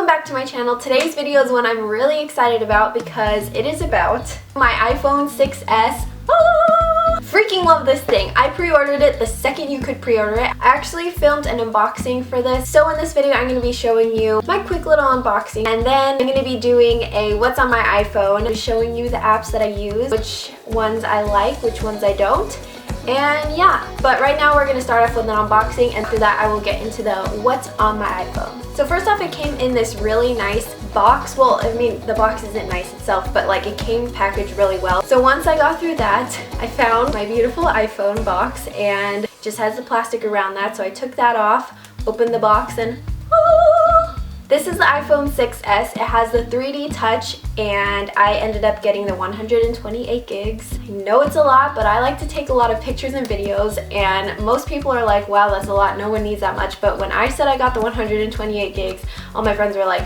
Welcome back to my channel. Today's video is one I'm really excited about because it is about my iPhone 6S. Freaking love this thing. I pre-ordered it the second you could pre-order it. I actually filmed an unboxing for this. So in this video I'm going to be showing you my quick little unboxing, and then I'm going to be doing a what's on my iPhone, showing you the apps that I use, which ones I like, which ones I don't. And yeah, but right now we're going to start off with an unboxing, and after that I will get into the what's on my iPhone. So first off, it came in this really nice box. Well, I mean, the box isn't nice itself, but like it came packaged really well. So once I got through that, I found my beautiful iPhone box, and it just has the plastic around that. So I took that off, opened the box, and this is the iPhone 6S. It has the 3D touch, and I ended up getting the 128 gigs. I know it's a lot, but I like to take a lot of pictures and videos, and most people are like, wow, that's a lot, no one needs that much. But when I said I got the 128 gigs, all my friends were like,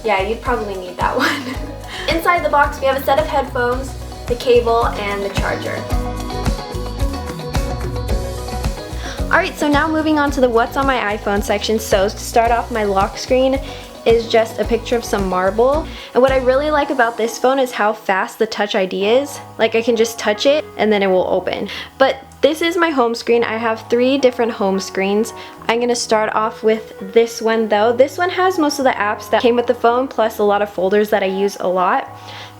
yeah, you'd probably need that one. Inside the box, we have a set of headphones, the cable, and the charger. Alright, so now moving on to the what's on my iPhone section. So to start off, my lock screen is just a picture of some marble. And what I really like about this phone is how fast the Touch ID is. Like, I can just touch it and then it will open. But this is my home screen. I have 3 different home screens. I'm going to start off with this one though. This one has most of the apps that came with the phone, plus a lot of folders that I use a lot.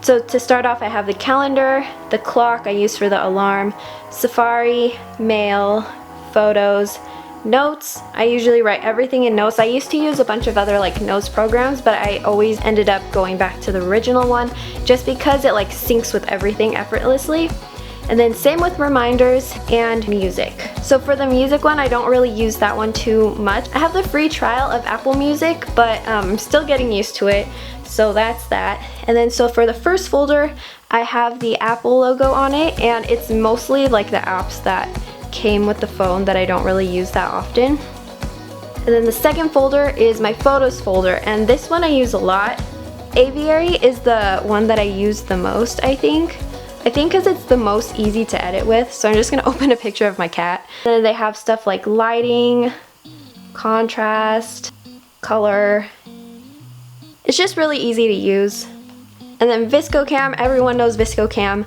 So to start off, I have the calendar, the clock I use for the alarm, Safari, mail, photos, notes. I usually write everything in notes. I used to use a bunch of other like notes programs, but I always ended up going back to the original one just because it like syncs with everything effortlessly. And then same with reminders and music. So for the music one, I don't really use that one too much. I have the free trial of Apple Music, but I'm still getting used to it. So that's that. And then so for the first folder, I have the Apple logo on it, and it's mostly like the apps that came with the phone that I don't really use that often. And then the second folder is my photos folder, and this one I use a lot. Aviary is the one that I use the most, I think because it's the most easy to edit with. So I'm just gonna open a picture of my cat. And then they have stuff like lighting, contrast, color. It's just really easy to use. And then ViscoCam, everyone knows ViscoCam.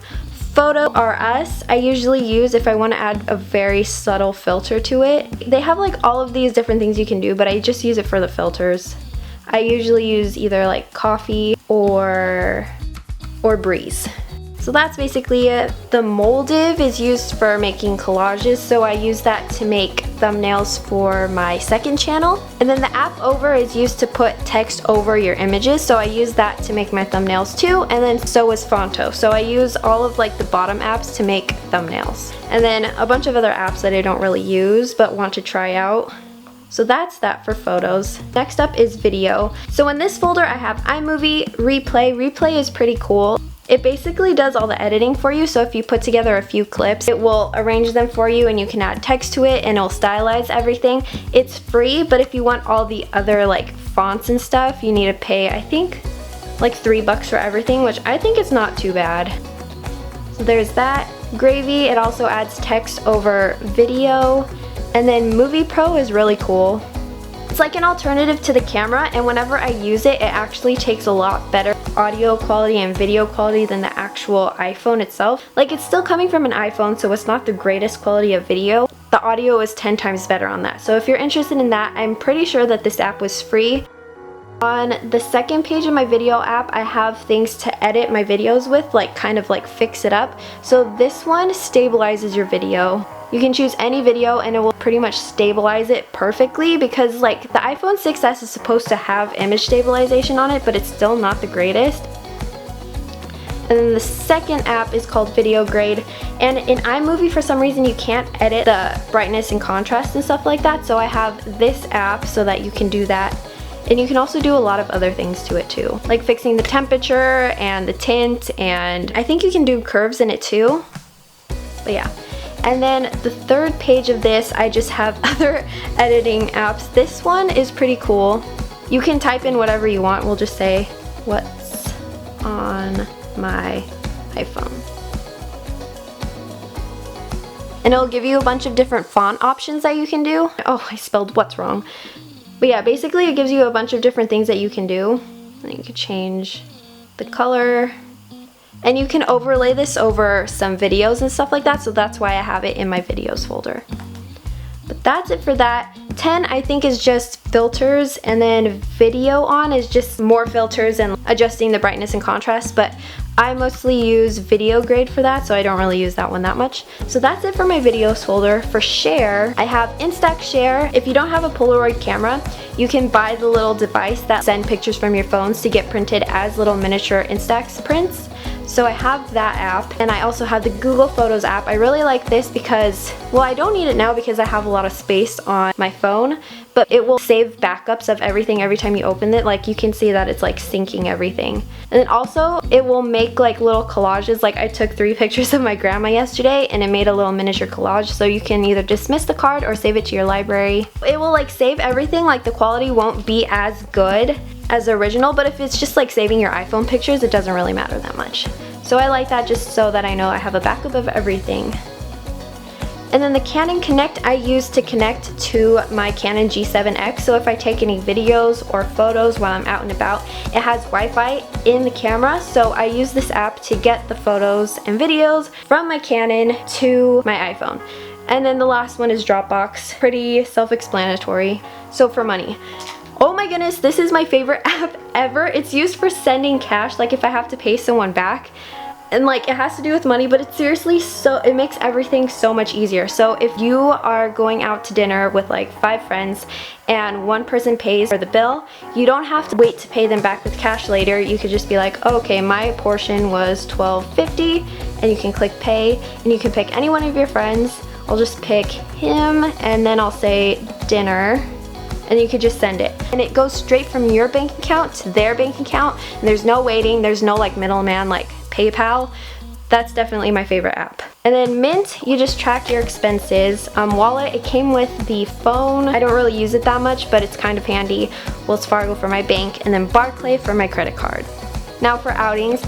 Photo R Us, I usually use if I want to add a very subtle filter to it. They have like all of these different things you can do, but I just use it for the filters. I usually use either like Coffee or Breeze. So that's basically it. The Moldiv is used for making collages, so I use that to make thumbnails for my second channel. And then the app Over is used to put text over your images, so I use that to make my thumbnails too. And then so is Fonto. So I use all of like the bottom apps to make thumbnails. And then a bunch of other apps that I don't really use but want to try out. So that's that for photos. Next up is video. So in this folder I have iMovie, Replay. Replay is pretty cool. It basically does all the editing for you, so if you put together a few clips, it will arrange them for you and you can add text to it and it'll stylize everything. It's free, but if you want all the other like fonts and stuff, you need to pay, I think, like $3 for everything, which I think is not too bad. So there's that. Gravy, it also adds text over video. And then Movie Pro is really cool. It's like an alternative to the camera, and whenever I use it, it actually takes a lot better audio quality and video quality than the actual iPhone itself. Like, it's still coming from an iPhone, so it's not the greatest quality of video. The audio is 10 times better on that. So if you're interested in that, I'm pretty sure that this app was free. On the second page of my video app, I have things to edit my videos with, like kind of like fix it up. So this one stabilizes your video. You can choose any video and it will pretty much stabilize it perfectly, because like the iPhone 6S is supposed to have image stabilization on it, but it's still not the greatest. And then the second app is called Video Grade, and in iMovie for some reason you can't edit the brightness and contrast and stuff like that, so I have this app so that you can do that. And you can also do a lot of other things to it too, like fixing the temperature and the tint, and I think you can do curves in it too. But yeah. And then the third page of this, I just have other editing apps. This one is pretty cool. You can type in whatever you want. We'll just say, what's on my iPhone. And it'll give you a bunch of different font options that you can do. Oh, I spelled what's wrong. But yeah, basically it gives you a bunch of different things that you can do. And you can change the color. And you can overlay this over some videos and stuff like that, so that's why I have it in my videos folder. But that's it for that. 10 I think is just filters, and then video on is just more filters and adjusting the brightness and contrast, but I mostly use video grade for that, so I don't really use that one that much. So that's it for my videos folder. For share, I have Instax Share. If you don't have a Polaroid camera, you can buy the little device that sends pictures from your phones to get printed as little miniature Instax prints. So I have that app, and I also have the Google Photos app. I really like this because, well, I don't need it now because I have a lot of space on my phone, but it will save backups of everything every time you open it. Like, you can see that it's like syncing everything. And then also it will make like little collages. Like, I took 3 pictures of my grandma yesterday and it made a little miniature collage, so you can either dismiss the card or save it to your library. It will like save everything. Like, the quality won't be as good as the original, but if it's just like saving your iPhone pictures, it doesn't really matter that much. So I like that just so that I know I have a backup of everything. And then the Canon Connect I use to connect to my Canon G7X, so if I take any videos or photos while I'm out and about, it has Wi-Fi in the camera, so I use this app to get the photos and videos from my Canon to my iPhone. And then the last one is Dropbox, pretty self-explanatory. So for money, oh my goodness, this is my favorite app ever. It's used for sending cash, like if I have to pay someone back. And like, it has to do with money, but it's seriously it makes everything so much easier. So if you are going out to dinner with like 5 friends and one person pays for the bill, you don't have to wait to pay them back with cash later. You could just be like, oh, okay, my portion was $12.50, and you can click pay, and you can pick any one of your friends. I'll just pick him, and then I'll say dinner, and you could just send it. And it goes straight from your bank account to their bank account, and there's no waiting, there's no like middleman like PayPal. That's definitely my favorite app. And then Mint, you just track your expenses. Wallet, it came with the phone. I don't really use it that much, but it's kind of handy. Wells Fargo for my bank, and then Barclay for my credit card. Now for Outings,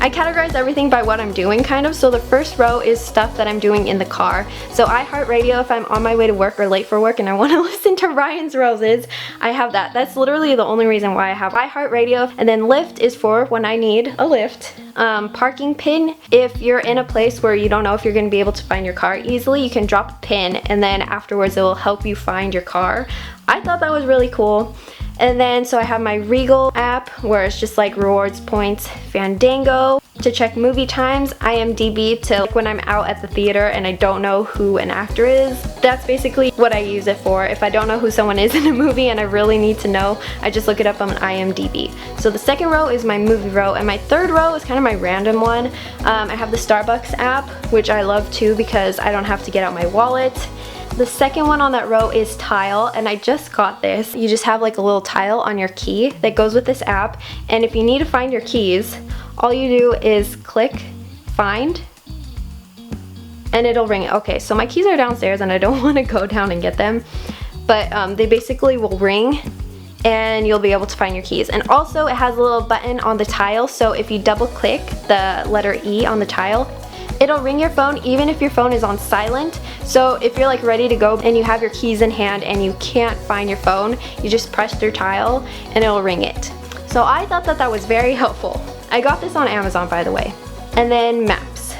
I categorize everything by what I'm doing kind of. So the first row is stuff that I'm doing in the car. So iHeartRadio, if I'm on my way to work or late for work and I want to listen to Ryan's Roses, I have that. That's literally the only reason why I have iHeartRadio. And then Lyft is for when I need a lift. Parking pin, if you're in a place where you don't know if you're going to be able to find your car easily, you can drop a pin and then afterwards it will help you find your car. I thought that was really cool. And then, so I have my Regal app where it's just like rewards points, Fandango to check movie times, IMDb to like when I'm out at the theater and I don't know who an actor is. That's basically what I use it for. If I don't know who someone is in a movie and I really need to know, I just look it up on IMDb. So the second row is my movie row, and my third row is kind of my random one. I have the Starbucks app, which I love too because I don't have to get out my wallet. The second one on that row is Tile, and I just got this. You just have like a little tile on your key that goes with this app, and if you need to find your keys, all you do is click find and it'll ring it. Okay, so my keys are downstairs and I don't want to go down and get them, but they basically will ring and you'll be able to find your keys. And also it has a little button on the tile, so if you double click the letter E on the tile, it'll ring your phone even if your phone is on silent. So if you're like ready to go and you have your keys in hand and you can't find your phone, you just press your tile and it'll ring it. So I thought that that was very helpful. I got this on Amazon, by the way. And then Maps.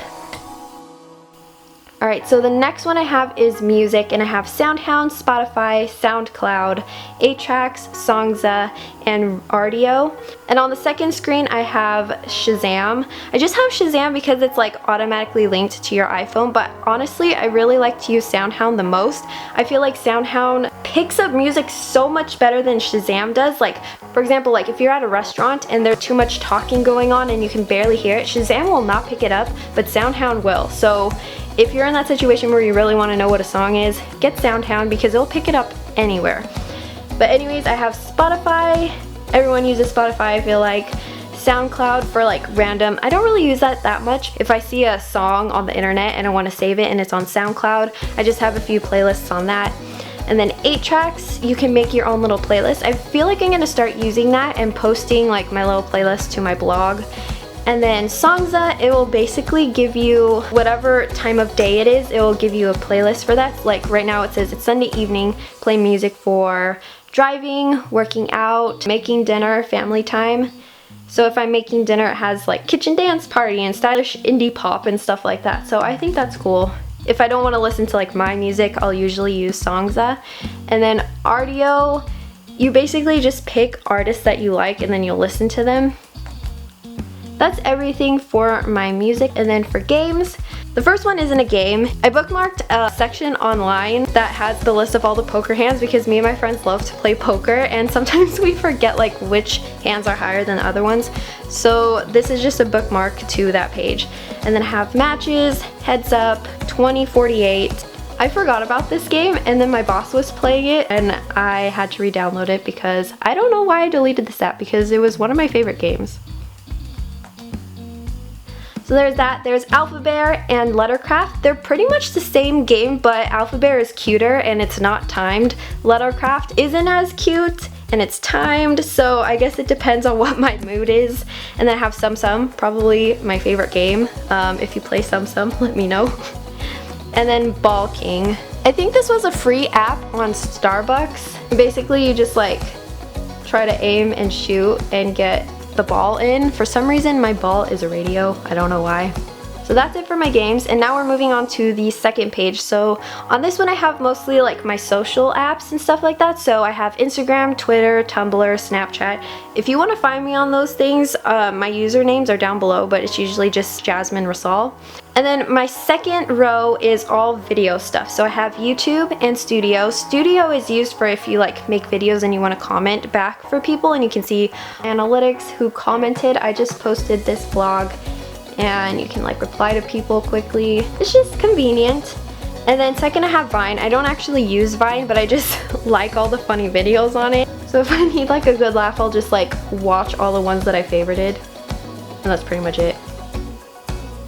Alright, so the next one I have is music, and I have SoundHound, Spotify, SoundCloud, 8Tracks, Songza, and Rdio. And on the second screen I have Shazam. I just have Shazam because it's like automatically linked to your iPhone, but honestly I really like to use SoundHound the most. I feel like SoundHound picks up music so much better than Shazam does. Like, for example, like if you're at a restaurant and there's too much talking going on and you can barely hear it, Shazam will not pick it up, but SoundHound will. So if you're in that situation where you really want to know what a song is, get SoundHound because it'll pick it up anywhere. But anyways, I have Spotify. Everyone uses Spotify, I feel like. SoundCloud for like random. I don't really use that much. If I see a song on the internet and I want to save it and it's on SoundCloud, I just have a few playlists on that. And then 8Tracks, you can make your own little playlist. I feel like I'm going to start using that and posting like my little playlist to my blog. And then Songza, it will basically give you whatever time of day it is, it will give you a playlist for that. Like right now it says it's Sunday evening, play music for driving, working out, making dinner, family time. So if I'm making dinner, it has like kitchen dance party and stylish indie pop and stuff like that. So I think that's cool. If I don't want to listen to like my music, I'll usually use Songza. And then Rdio, you basically just pick artists that you like and then you'll listen to them. That's everything for my music. And then for games, the first one isn't a game. I bookmarked a section online that has the list of all the poker hands because me and my friends love to play poker and sometimes we forget like which hands are higher than the other ones. So this is just a bookmark to that page. And then I have matches, heads up, 2048. I forgot about this game and then my boss was playing it and I had to re-download it because I don't know why I deleted this app because it was one of my favorite games. So there's that. There's Alphabear and Lettercraft. They're pretty much the same game, but Alphabear is cuter and it's not timed. Lettercraft isn't as cute and it's timed, so I guess it depends on what my mood is. And then I have Sum Sum, probably my favorite game. If you play Sum Sum, let me know. And then Ball King. I think this was a free app on Starbucks. Basically, you just like try to aim and shoot and get the ball in. For some reason my ball is a radio, I don't know why. So that's it for my games, and now we're moving on to the second page. So on this one I have mostly like my social apps and stuff like that. So I have Instagram, Twitter, Tumblr, Snapchat. If you want to find me on those things, my usernames are down below, but it's usually just Jasmine Rossol. And then my second row is all video stuff. So I have YouTube and Studio. Studio is used for if you like make videos and you want to comment back for people and you can see analytics who commented. I just posted this vlog and you can like reply to people quickly. It's just convenient. And then second I have Vine. I don't actually use Vine, but I just like all the funny videos on it. So if I need like a good laugh, I'll just like watch all the ones that I favorited. And that's pretty much it.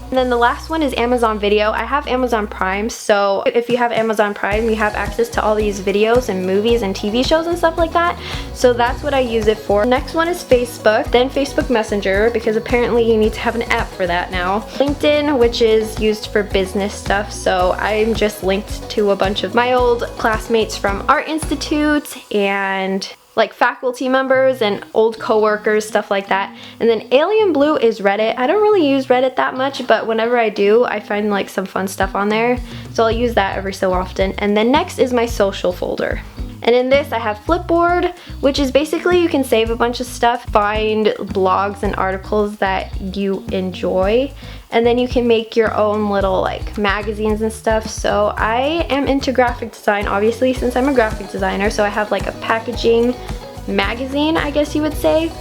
And then the last one is Amazon Video. I have Amazon Prime, so if you have Amazon Prime, you have access to all these videos and movies and TV shows and stuff like that. So that's what I use it for. Next one is Facebook, then Facebook Messenger, because apparently you need to have an app for that now. LinkedIn, which is used for business stuff, so I'm just linked to a bunch of my old classmates from Art Institute and like faculty members and old coworkers, stuff like that. And then Alien Blue is Reddit. I don't really use Reddit that much, but whenever I do, I find like some fun stuff on there. So I'll use that every so often. And then next is my social folder. And in this I have Flipboard, which is basically you can save a bunch of stuff, find blogs and articles that you enjoy, and then you can make your own little like magazines and stuff. So I am into graphic design, obviously, since I'm a graphic designer. So I have like a packaging magazine, I guess you would say.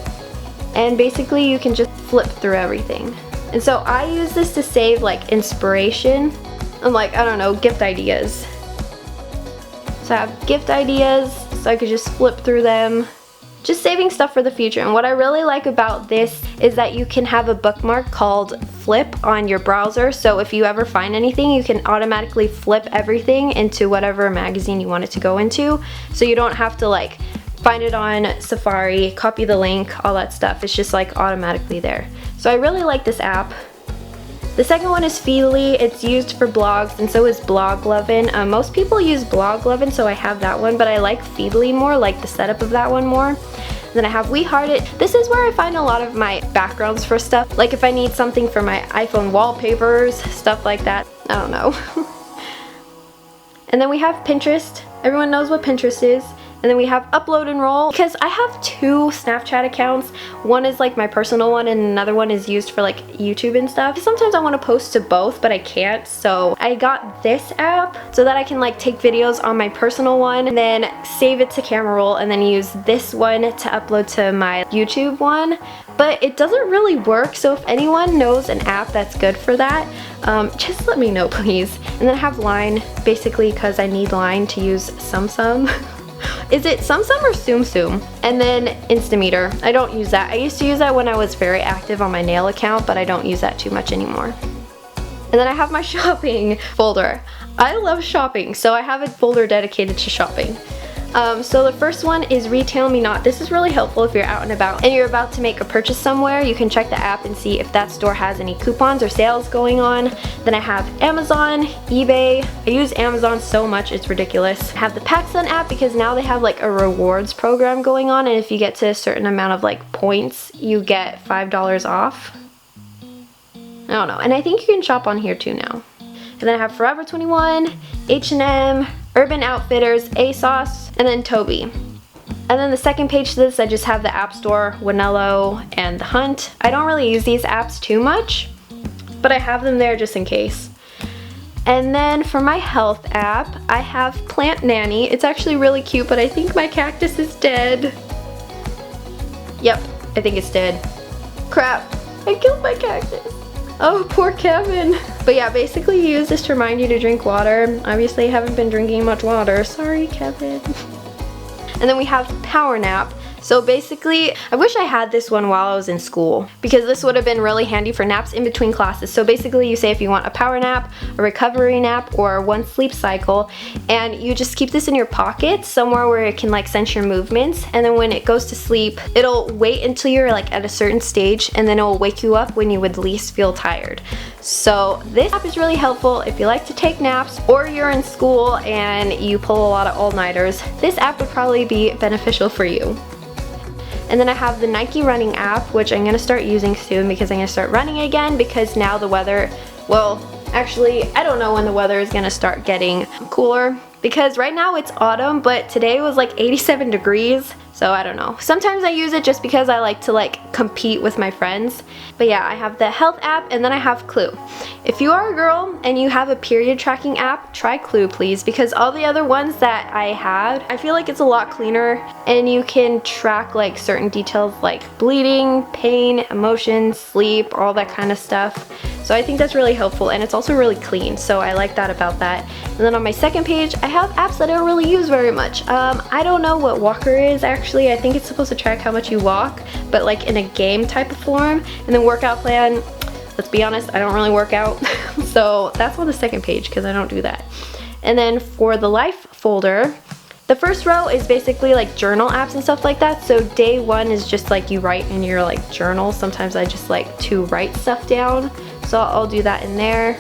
And basically you can just flip through everything. And so I use this to save like inspiration and like, I don't know, gift ideas. So I have gift ideas, so I could just flip through them. Just saving stuff for the future. And what I really like about this is that you can have a bookmark called flip on your browser. So if you ever find anything, you can automatically flip everything into whatever magazine you want it to go into. So you don't have to like find it on Safari, copy the link, all that stuff. It's just like automatically there. So I really like this app. The second one is Feedly. It's used for blogs, and so is Bloglovin. Most people use Bloglovin, so I have that one, but I like Feedly more, like the setup of that one more. Then I have WeHeartIt. This is where I find a lot of my backgrounds for stuff. Like if I need something for my iPhone wallpapers, stuff like that. I don't know. And then we have Pinterest. Everyone knows what Pinterest is. And then we have Upload and Roll, because I have two Snapchat accounts. One is like my personal one and another one is used for like YouTube and stuff. Sometimes I want to post to both, but I can't. So I got this app so that I can like take videos on my personal one and then save it to Camera Roll and then use this one to upload to my YouTube one. But it doesn't really work, so if anyone knows an app that's good for that, just let me know, please. And then I have Line, basically because I need Line to use Sum Sum. Is it Sum Sum or Tsum Tsum? And then Instameter. I don't use that. I used to use that when I was very active on my nail account, but I don't use that too much anymore. And then I have my shopping folder. I love shopping, so I have a folder dedicated to shopping. So the first one is Retail Me Not. This is really helpful if you're out and about and you're about to make a purchase somewhere. You can check the app and see if that store has any coupons or sales going on. Then I have Amazon, eBay. I use Amazon so much, it's ridiculous. I have the PacSun app because now they have like a rewards program going on, and if you get to a certain amount of like points, you get $5 off. I don't know, and I think you can shop on here too now. And then I have Forever 21, H&M, Urban Outfitters, ASOS, and then Toby. And then the second page to this, I just have the App Store, Wanello, and The Hunt. I don't really use these apps too much, but I have them there just in case. And then for my health app, I have Plant Nanny. It's actually really cute, but I think my cactus is dead. Yep, I think it's dead. Crap, I killed my cactus. Oh, poor Kevin. But yeah, basically you use this to remind you to drink water. Obviously I haven't been drinking much water. Sorry, Kevin. And then we have Power Nap. So basically, I wish I had this one while I was in school because this would have been really handy for naps in between classes. So basically you say if you want a power nap, a recovery nap, or one sleep cycle, and you just keep this in your pocket somewhere where it can like sense your movements, and then when it goes to sleep, it'll wait until you're like at a certain stage, and then it will wake you up when you would least feel tired. So this app is really helpful if you like to take naps or you're in school and you pull a lot of all-nighters. This app would probably be beneficial for you. And then I have the Nike running app, which I'm gonna start using soon because I'm gonna start running again because now the weather, well, actually, I don't know when the weather is gonna start getting cooler because right now it's autumn, but today was like 87 degrees. So I don't know. Sometimes I use it just because I like to like compete with my friends. But yeah, I have the health app and then I have Clue. If you are a girl and you have a period tracking app, try Clue please, because all the other ones that I had, I feel like it's a lot cleaner and you can track like certain details like bleeding, pain, emotions, sleep, all that kind of stuff. So I think that's really helpful and it's also really clean. So I like that about that. And then on my second page, I have apps that I don't really use very much. I don't know what Walker is actually. I think it's supposed to track how much you walk, but like in a game type of form. And then Workout Plan, let's be honest, I don't really work out. So that's on the second page because I don't do that. And then for the Life folder, the first row is basically like journal apps and stuff like that. So day one is just like you write in your like journal. Sometimes I just like to write stuff down. So I'll do that in there.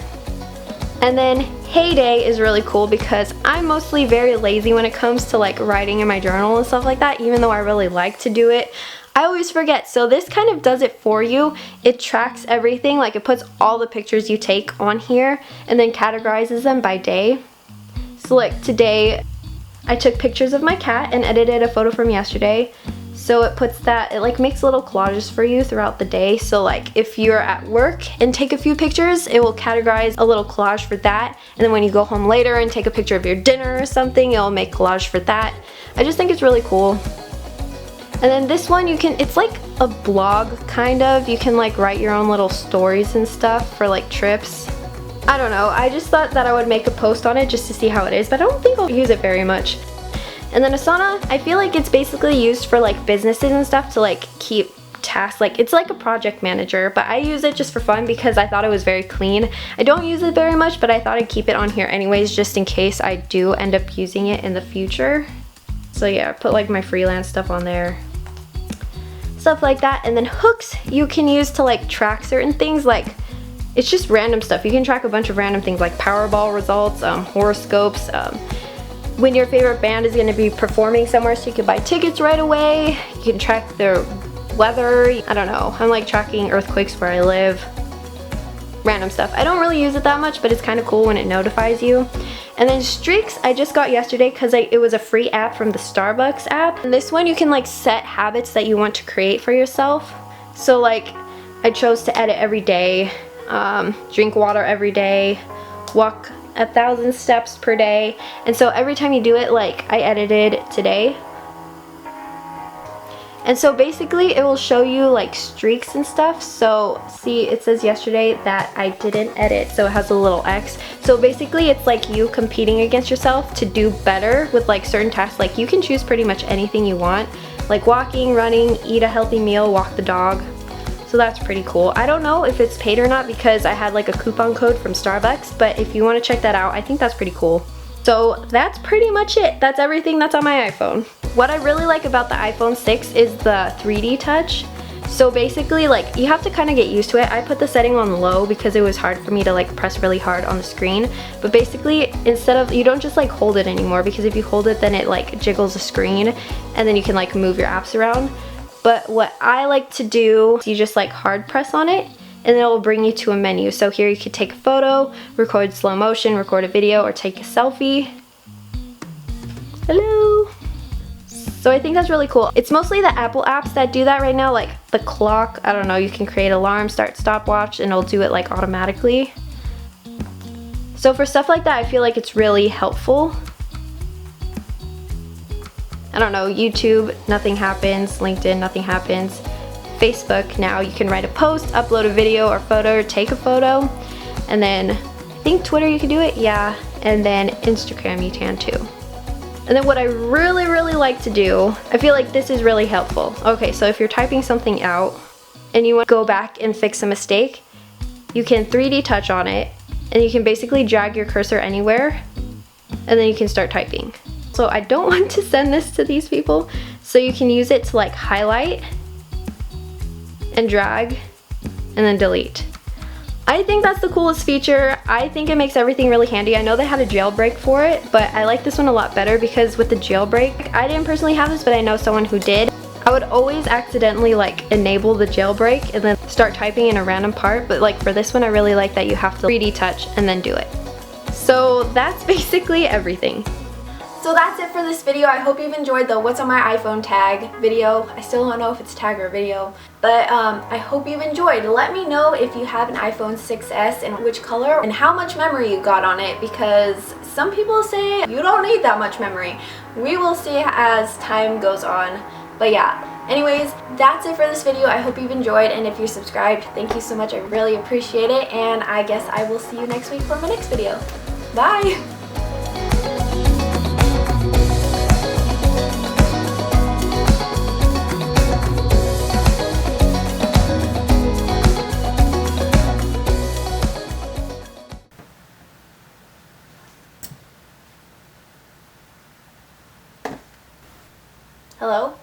And then Heyday is really cool because I'm mostly very lazy when it comes to like writing in my journal and stuff like that, even though I really like to do it. I always forget, so this kind of does it for you. It tracks everything, like it puts all the pictures you take on here and then categorizes them by day. So like today, I took pictures of my cat and edited a photo from yesterday. So it puts that, it like makes little collages for you throughout the day. So like if you're at work and take a few pictures, it will categorize a little collage for that. And then when you go home later and take a picture of your dinner or something, it'll make collage for that. I just think it's really cool. And then this one, you can, it's like a blog kind of. You can like write your own little stories and stuff for like trips. I don't know, I just thought that I would make a post on it just to see how it is, but I don't think I'll use it very much. And then Asana, I feel like it's basically used for like businesses and stuff to like keep tasks, like it's like a project manager, but I use it just for fun because I thought it was very clean. I don't use it very much, but I thought I'd keep it on here anyways just in case I do end up using it in the future. So yeah, I put like my freelance stuff on there. Stuff like that. And then Hooks you can use to like track certain things, like it's just random stuff. You can track a bunch of random things like Powerball results, horoscopes, when your favorite band is going to be performing somewhere so you can buy tickets right away. You can track the weather. I don't know. I'm like tracking earthquakes where I live. Random stuff. I don't really use it that much, but it's kind of cool when it notifies you. And then Streaks I just got yesterday because it was a free app from the Starbucks app. And this one you can like set habits that you want to create for yourself. So like I chose to edit every day, drink water every day, walk 1,000 steps per day. And so every time you do it, like I edited today. And so basically it will show you like streaks and stuff. So see, it says yesterday that I didn't edit, so it has a little X. So basically it's like you competing against yourself to do better with like certain tasks. Like you can choose pretty much anything you want, like walking, running, eat a healthy meal, walk the dog. So that's pretty cool. I don't know if it's paid or not because I had like a coupon code from Starbucks, but if you want to check that out, I think that's pretty cool. So that's pretty much it. That's everything that's on my iPhone. What I really like about the iPhone 6 is the 3D touch. So basically, like, you have to kind of get used to it. I put the setting on low because it was hard for me to like press really hard on the screen. But basically, instead of, you don't just like hold it anymore, because if you hold it then it like jiggles the screen and then you can like move your apps around. But what I like to do is you just like hard press on it and then it will bring you to a menu. So here you could take a photo, record slow motion, record a video, or take a selfie. Hello. So I think that's really cool. It's mostly the Apple apps that do that right now, like the clock. I don't know, you can create alarm, start stopwatch, and it'll do it like automatically. So for stuff like that, I feel like it's really helpful. I don't know, YouTube, nothing happens. LinkedIn, nothing happens. Facebook, now you can write a post, upload a video or photo, or take a photo. And then I think Twitter you can do it, yeah. And then Instagram you can too. And then what I really like to do, I feel like this is really helpful. Okay, so if you're typing something out and you want to go back and fix a mistake, you can 3D touch on it and you can basically drag your cursor anywhere and then you can start typing. So I don't want to send this to these people, so you can use it to like highlight and drag and then delete. I think that's the coolest feature. I think it makes everything really handy. I know they had a jailbreak for it, but I like this one a lot better because with the jailbreak, I didn't personally have this, but I know someone who did. I would always accidentally like enable the jailbreak and then start typing in a random part, but like for this one I really like that you have to 3D touch and then do it. So that's basically everything. So that's it for this video. I hope you've enjoyed the what's on my iPhone tag video. I still don't know if it's tag or video, but I hope you've enjoyed. Let me know if you have an iPhone 6s and which color and how much memory you got on it, because some people say you don't need that much memory. We will see as time goes on. But yeah, anyways, that's it for this video. I hope you've enjoyed, and if you're subscribed, thank you so much. I really appreciate it, and I guess I will see you next week for my next video. Bye! Hello?